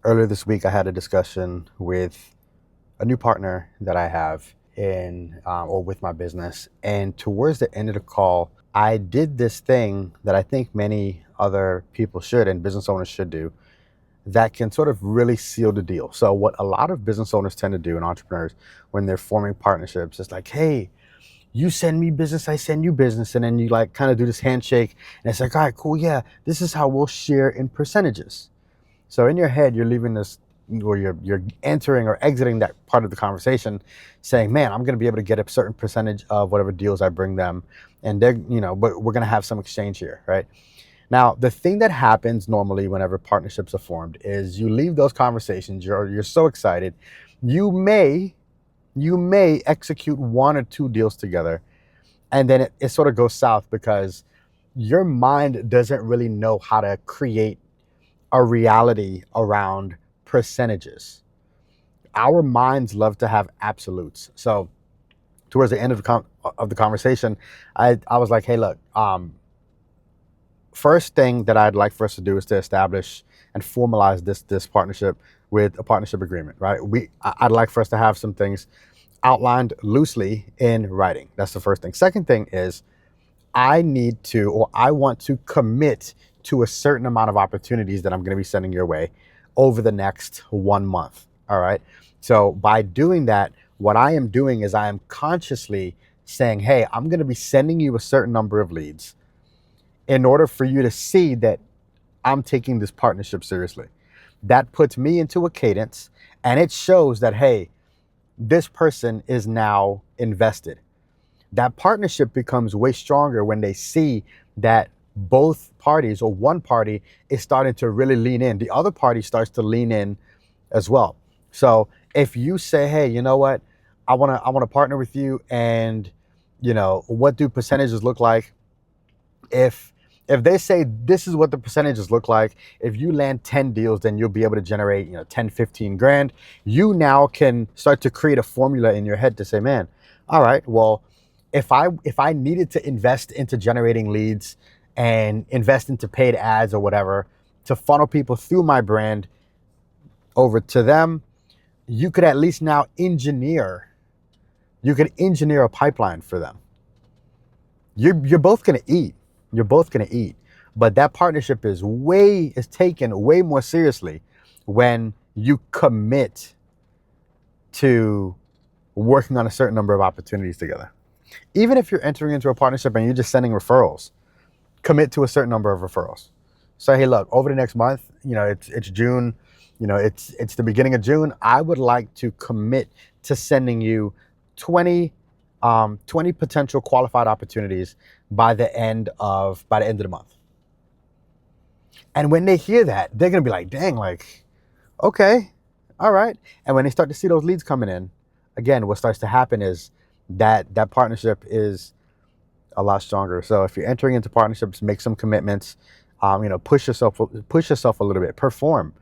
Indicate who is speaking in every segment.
Speaker 1: Earlier this week, I had a discussion with a new partner that I have or with my business. And towards the end of the call, I did this thing that I think many other people should and business owners should do that can sort of really seal the deal. So, what a lot of business owners tend to do and entrepreneurs when they're forming partnerships is like, hey, you send me business, I send you business. And then you like kind of do this handshake. And it's like, all right, cool. Yeah, this is how we'll share in percentages. So in your head, you're leaving this, or you're entering or exiting that part of the conversation, saying, "Man, I'm going to be able to get a certain percentage of whatever deals I bring them, and but we're going to have some exchange here, right?" Now, the thing that happens normally whenever partnerships are formed is you leave those conversations. You're so excited, you may execute one or two deals together, and then it sort of goes south because your mind doesn't really know how to create a reality around percentages. Our minds love to have absolutes. So towards the end of the conversation, I was like, hey, look, first thing that I'd like for us to do is to establish and formalize this partnership with a partnership agreement, right? I'd like for us to have some things outlined loosely in writing. That's the first thing. Second thing is I want to commit to a certain amount of opportunities that I'm going to be sending your way over the next 1 month. All right. So by doing that, what I am doing is I am consciously saying, hey, I'm going to be sending you a certain number of leads in order for you to see that I'm taking this partnership seriously. That puts me into a cadence, and it shows that, hey, this person is now invested. That partnership becomes way stronger when they see that both parties or one party is starting to really lean in. The other party starts to lean in as well. So if you say, hey, you know what, I want to partner with you, and what do percentages look like? If they say this is what the percentages look like, if you land 10 deals, then you'll be able to generate 10, 15 grand. You now can start to create a formula in your head to say, man, all right, well, if I needed to invest into generating leads and invest into paid ads or whatever to funnel people through my brand over to them, you could at least now engineer a pipeline for them. You're both gonna eat. You're both gonna eat. But that partnership is taken way more seriously when you commit to working on a certain number of opportunities together. Even if you're entering into a partnership and you're just sending referrals, commit to a certain number of referrals. Say, hey, look, over the next month, it's June, it's the beginning of June. I would like to commit to sending you 20 20 potential qualified opportunities by the end of the month. And when they hear that, they're gonna be like, dang, like, okay, all right. And when they start to see those leads coming in, again, what starts to happen is that partnership is a lot stronger. So if you're entering into partnerships, make some commitments. Push yourself a little bit. Perform,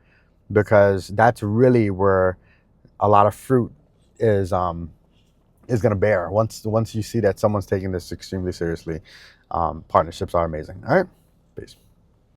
Speaker 1: because that's really where a lot of fruit is going to bear. Once you see that someone's taking this extremely seriously, partnerships are amazing. All right, peace.